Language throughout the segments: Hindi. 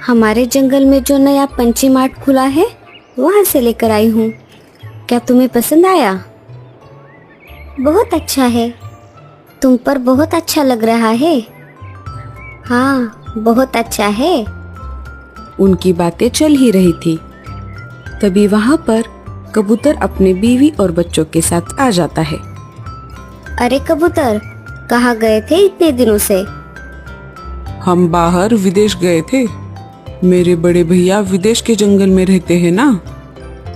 हमारे जंगल में जो नया पंछी मार्ट खुला है वहाँ से लेकर आई हूँ। क्या तुम्हें पसंद आया? बहुत अच्छा है। तुम पर बहुत अच्छा लग रहा है। हाँ, बहुत अच्छा है। उनकी बातें चल ही रही थी, तभी वहाँ पर कबूतर अपने बीवी और बच्चों के साथ आ जाता है। अरे कबूतर, कहाँ गए थे इतने दिनों से? हम बाहर विदेश गए थे। मेरे बड़े भैया विदेश के जंगल में रहते हैं ना,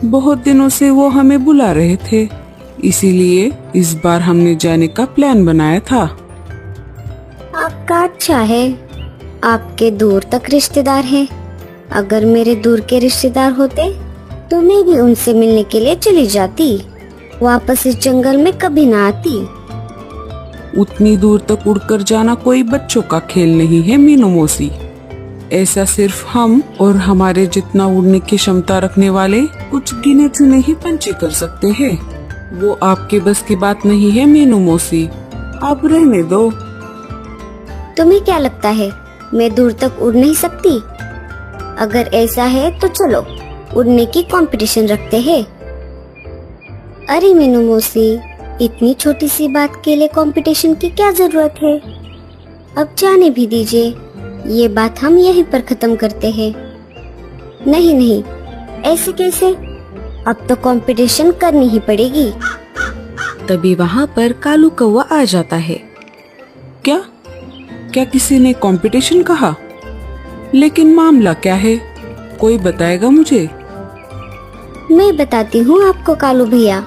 बहुत दिनों से वो हमें बुला रहे थे, इसीलिए इस बार हमने जाने का प्लान बनाया था। आपका अच्छा है, आपके दूर तक रिश्तेदार हैं। अगर मेरे दूर के रिश्तेदार होते तो मैं भी उनसे मिलने के लिए चली जाती, वापस इस जंगल में कभी ना आती। उतनी दूर तक उड़कर जाना कोई बच्चों का खेल नहीं है मीनू मौसी। ऐसा सिर्फ हम और हमारे जितना उड़ने की क्षमता रखने वाले कुछ गिने चुने ही पंछी कर सकते हैं। वो आपके बस की बात नहीं है मीनू मौसी, आप रहने दो। तुम्हें क्या लगता है मैं दूर तक उड़ नहीं सकती? अगर ऐसा है तो चलो उड़ने की कंपटीशन रखते हैं। अरे मीनू मौसी, इतनी छोटी सी बात के लिए कंपटीशन की क्या जरूरत है? अब जाने भी दीजिए, ये बात हम यहीं पर खत्म करते हैं। नहीं नहीं, ऐसे कैसे? अब तो कंपटीशन करनी ही पड़ेगी। तभी वहाँ पर कालू कौवा आ जाता है। क्या क्या किसी ने कंपटीशन कहा? लेकिन मामला क्या है, कोई बताएगा मुझे? मैं बताती हूँ आपको कालू भैया।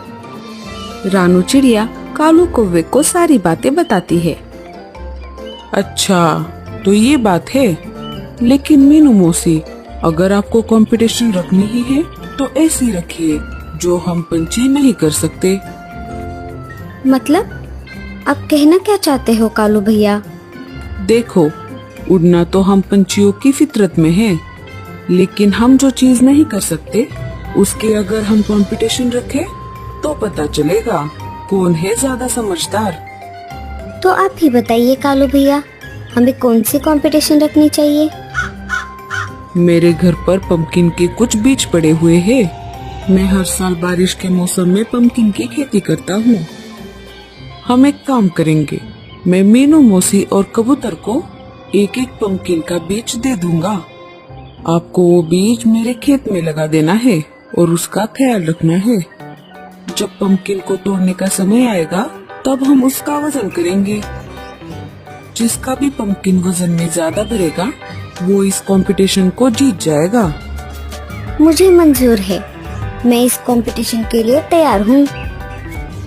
रानू चिड़िया कालू कौवे को सारी बातें बताती है। अच्छा, तो ये बात है। लेकिन मीनू मौसी, अगर आपको कंपटीशन रखनी ही है तो ऐसी रखिए जो हम पंछी नहीं कर सकते। मतलब आप कहना क्या चाहते हो कालू भैया? देखो, उड़ना तो हम पंछियों की फितरत में है, लेकिन हम जो चीज नहीं कर सकते उसके अगर हम कंपटीशन रखें तो पता चलेगा कौन है ज्यादा समझदार। तो आप ही बताइए कालू भैया, हमें कौन सी कंपटीशन रखनी चाहिए? मेरे घर पर पंपकिन के कुछ बीज पड़े हुए हैं। मैं हर साल बारिश के मौसम में पंपकिन की खेती करता हूँ। हम एक काम करेंगे, मैं मीनू मौसी और कबूतर को एक एक पंपकिन का बीज दे दूंगा। आपको वो बीज मेरे खेत में लगा देना है और उसका ख्याल रखना है। जब पंपकिन को तोड़ने का समय आएगा तब हम उसका वजन करेंगे। जिसका भी पंपकिन वजन में ज्यादा भरेगा वो इस कंपटीशन को जीत जाएगा। मुझे मंजूर है, मैं इस कंपटीशन के लिए तैयार हूँ।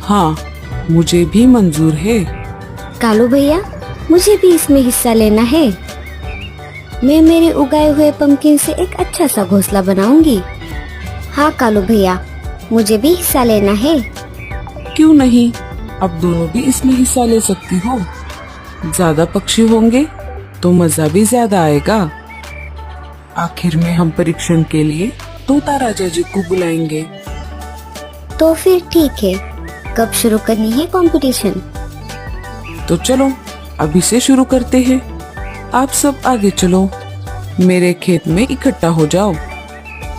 हाँ, मुझे भी मंजूर है। कालू भैया, मुझे भी इसमें हिस्सा लेना है। मैं मेरे उगाए हुए पंपकिन से एक अच्छा सा घोंसला बनाऊंगी। हाँ कालू भैया, मुझे भी हिस्सा लेना है। क्यों नहीं, अब दोनों भी इसमें हिस्सा ले सकती हो। ज्यादा पक्षी होंगे तो मजा भी ज्यादा आएगा। आखिर में हम परीक्षण के लिए तोता राजा जी को बुलाएंगे। तो फिर ठीक है, कब शुरू करनी है कंपटीशन? तो चलो अभी से शुरू करते हैं। आप सब आगे चलो, मेरे खेत में इकट्ठा हो जाओ।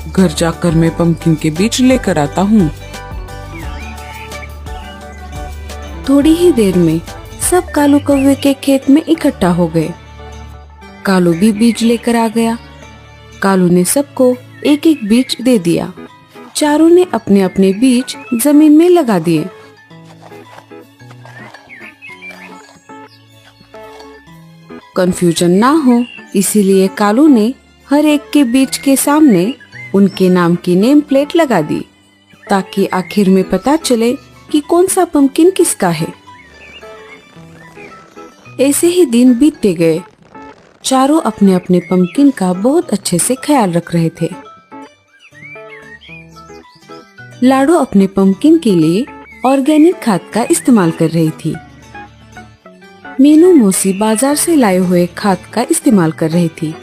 घर जाकर मैं पंपकिन के बीज लेकर आता हूँ। थोड़ी ही देर में सब कालू कौवे के खेत में इकट्ठा हो गए। कालू भी बीज लेकर आ गया। कालू ने सबको एक एक बीज दे दिया। चारों ने अपने अपने बीज जमीन में लगा दिए। कंफ्यूजन ना हो इसीलिए कालू ने हर एक के बीज के सामने उनके नाम की नेम प्लेट लगा दी, ताकि आखिर में पता चले कि कौन सा पंपकिन किसका है। ऐसे ही दिन बीतते गए। चारों अपने अपने पंपकिन का बहुत अच्छे से ख्याल रख रहे थे। लाडो अपने पंपकिन के लिए ऑर्गेनिक खाद का इस्तेमाल कर रही थी। मीनू मौसी बाजार से लाए हुए खाद का इस्तेमाल कर रही थी।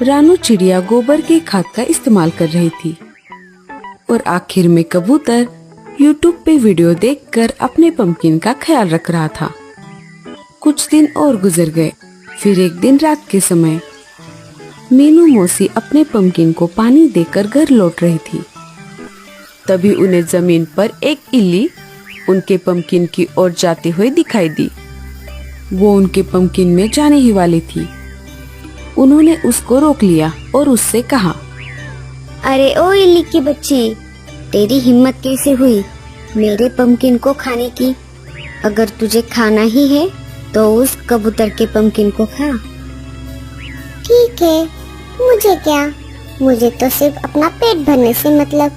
रानू चिड़िया गोबर के खाद का इस्तेमाल कर रही थी। और आखिर में कबूतर यूट्यूब पे वीडियो देखकर अपने पंपकिन का ख्याल रख रहा था। कुछ दिन और गुजर गए। फिर एक दिन रात के समय मीनू मौसी अपने पंपकिन को पानी देकर घर लौट रही थी। तभी उन्हें जमीन पर एक इल्ली उनके पंपकिन की ओर जाते हुए दिखाई दी। वो उनके पंपकिन में जाने ही वाली थी। उन्होंने उसको रोक लिया और उससे कहा, अरे ओ इल्ली की बच्ची, तेरी हिम्मत कैसे हुई मेरे पंपकिन को खाने की? अगर तुझे खाना ही है तो उस कबूतर के पंपकिन को खा। ठीक है, मुझे क्या, मुझे तो सिर्फ अपना पेट भरने से मतलब।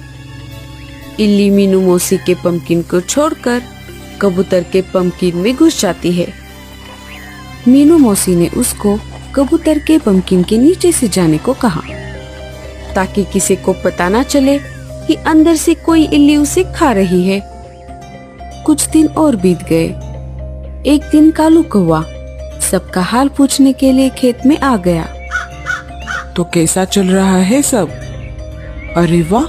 इल्ली मीनू मौसी के पंपकिन को छोड़कर कबूतर के पंपकिन में घुस जाती है। मीनू मौसी ने उसको कबूतर के पंपकिन के नीचे से जाने को कहा, ताकि किसी को पता ना चले कि अंदर से कोई इल्ली उसे खा रही है। कुछ दिन और बीत गए। एक दिन कालू कौवा सबका हाल पूछने के लिए खेत में आ गया। तो कैसा चल रहा है सब? अरे वाह,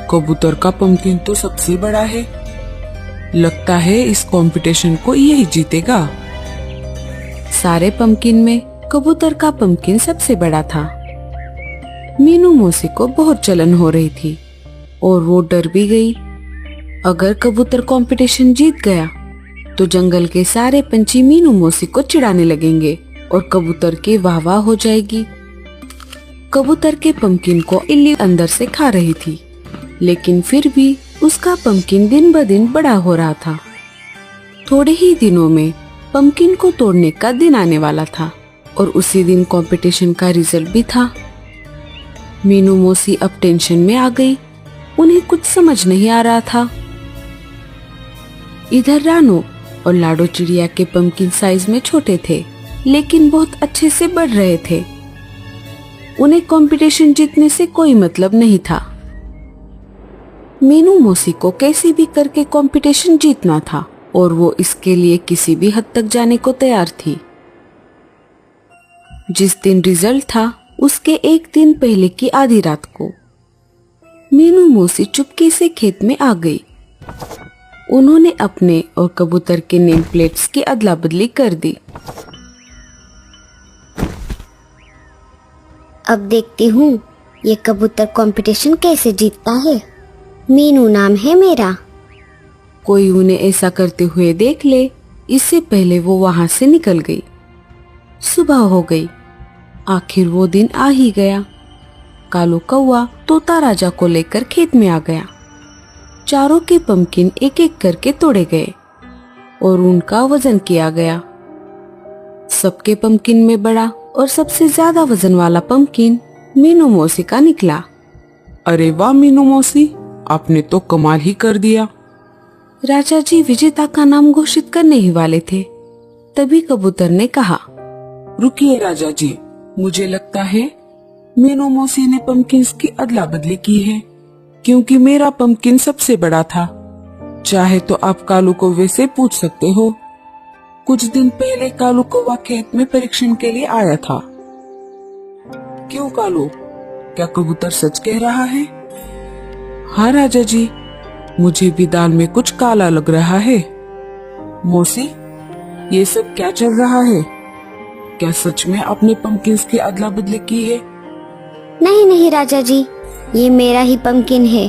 कबूतर का पंपकिन तो सबसे बड़ा है। लगता है इस कंपटीशन को यही जीतेगा। सारे पंपकिन में कबूतर का पंपकिन सबसे बड़ा था। मीनू मौसी को बहुत जलन हो रही थी और वो डर भी गई। अगर कबूतर कंपटीशन जीत गया तो जंगल के सारे पंछी मीनू मौसी को चिढ़ाने लगेंगे और कबूतर की वाह वाह हो जाएगी। कबूतर के पंपकिन को इल्ली अंदर से खा रही थी, लेकिन फिर भी उसका पंपकिन दिन ब दिन बड़ा हो रहा था। थोड़े ही दिनों में पंपकिन को तोड़ने का दिन आने वाला था और उसी दिन कंपटीशन का रिजल्ट भी था। मीनू मौसी अब टेंशन में आ गई। उन्हें कुछ समझ नहीं आ रहा था। इधर रानू और लाडो चिड़िया के पंपकिन साइज में छोटे थे, लेकिन बहुत अच्छे से बढ़ रहे थे। उन्हें कंपटीशन जीतने से कोई मतलब नहीं था। मीनू मौसी को कैसे भी करके कंपटीशन जीतना था और वो इसके लिए किसी भी हद तक जाने को तैयार थी। जिस दिन रिजल्ट था उसके एक दिन पहले की आधी रात को मीनू मौसी चुपके से खेत में आ गई। उन्होंने अपने और कबूतर के नेम प्लेट्स की अदला बदली कर दी। अब देखती हूँ ये कबूतर कंपटीशन कैसे जीतता है। मीनू नाम है मेरा। कोई उन्हें ऐसा करते हुए देख ले, इससे पहले वो वहां से निकल गई। सुबह हो गई। आखिर वो दिन आ ही गया। कालू कौवा तोता राजा को लेकर खेत में आ गया। चारों के पंपकिन एक एक करके तोड़े गए और उनका वजन किया गया। सबके पंपकिन में बड़ा और सबसे ज्यादा वजन वाला पंपकिन मीनू मौसी का निकला। अरे वाह मीनू मौसी, आपने तो कमाल ही कर दिया। राजा जी विजेता का नाम घोषित करने ही वाले थे, तभी कबूतर ने कहा, रुकिए राजा जी, मुझे लगता है मीनू मौसी ने पंपकिन्स की अदला बदली की है, क्योंकि मेरा पंपकिन सबसे बड़ा था। चाहे तो आप कालू कौवे से पूछ सकते हो। कुछ दिन पहले कालू कौवा खेत में परीक्षण के लिए आया था। क्यों कालू, क्या कबूतर सच कह रहा है? हाँ राजा जी, मुझे भी दाल में कुछ काला लग रहा है। मौसी, ये सब क्या चल रहा है? क्या सच में आपने पंपकिन्स की अदला बदली की है? नहीं नहीं राजा जी, ये मेरा ही पंपकिन है।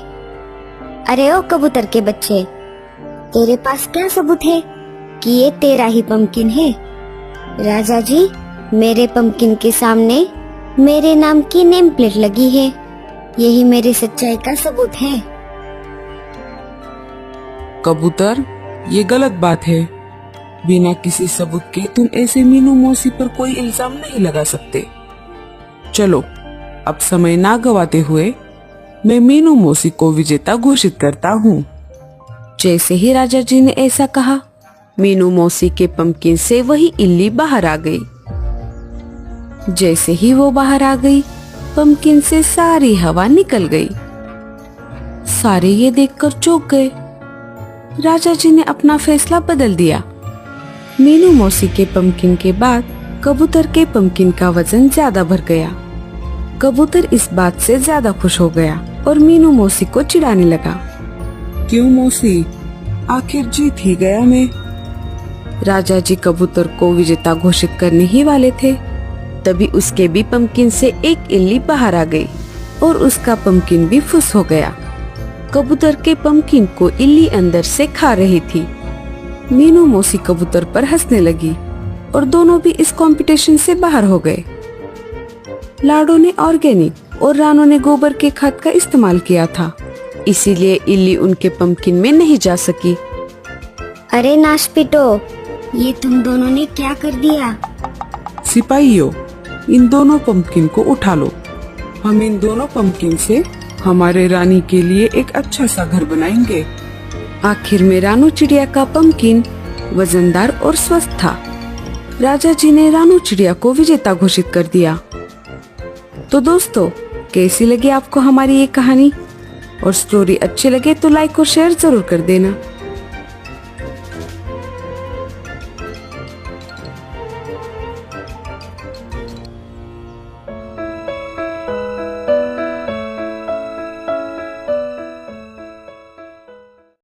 अरे ओ कबूतर के बच्चे, तेरे पास क्या सबूत है कि ये तेरा ही पंपकिन है? राजा जी, मेरे पंपकिन के सामने मेरे नाम की नेम प्लेट लगी है। यही मेरी सच्चाई का सबूत है। कबूतर, ये गलत बात है। बिना किसी सबूत के तुम ऐसे मीनू मौसी पर कोई इल्जाम नहीं लगा सकते। चलो, अब समय ना गवाते हुए मैं मीनू मौसी को विजेता घोषित करता हूँ। जैसे ही राजा जी ने ऐसा कहा, मीनू मौसी के पंपकिन से वही इल्ली बाहर आ गई। जैसे ही वो बाहर आ गई, पंपकिन से सारी हवा निकल गई। सारे ये देखकर चौंक गए। राजा जी ने अपना फैसला बदल दिया। मीनू मौसी के पंपकिन के बाद कबूतर के पंपकिन का वजन ज्यादा भर गया। कबूतर इस बात से ज्यादा खुश हो गया और मीनू मौसी को चिढ़ाने लगा। क्यों मौसी, आखिर जीत ही गया मैं। राजा जी कबूतर को विजेता घोषित करने ही वाले थे, तभी उसके भी पंपकिन से एक इल्ली बाहर आ गई और उसका पंपकिन भी फुस हो गया। कबूतर के पंपकिन को इल्ली अंदर से खा रही थी। मीनू मौसी कबूतर पर हंसने लगी और दोनों भी इस कंपटीशन से बाहर हो गए। लाडो ने ऑर्गेनिक और रानो ने गोबर के खाद का इस्तेमाल किया था, इसीलिए इल्ली उनके पंपकिन में नहीं जा सकी। अरे नाशपिटो, ये तुम दोनों ने क्या कर दिया? सिपाहियों, इन दोनों पंपकिन को उठा लो। हम इन दोनों पंपकिन से हमारे रानी के लिए एक अच्छा सा घर बनाएंगे। आखिर में रानू चिड़िया का पंपकिन वजनदार और स्वस्थ था। राजा जी ने रानू चिड़िया को विजेता घोषित कर दिया। तो दोस्तों, कैसी लगी आपको हमारी ये कहानी? और स्टोरी अच्छी लगे तो लाइक और शेयर जरूर कर देना।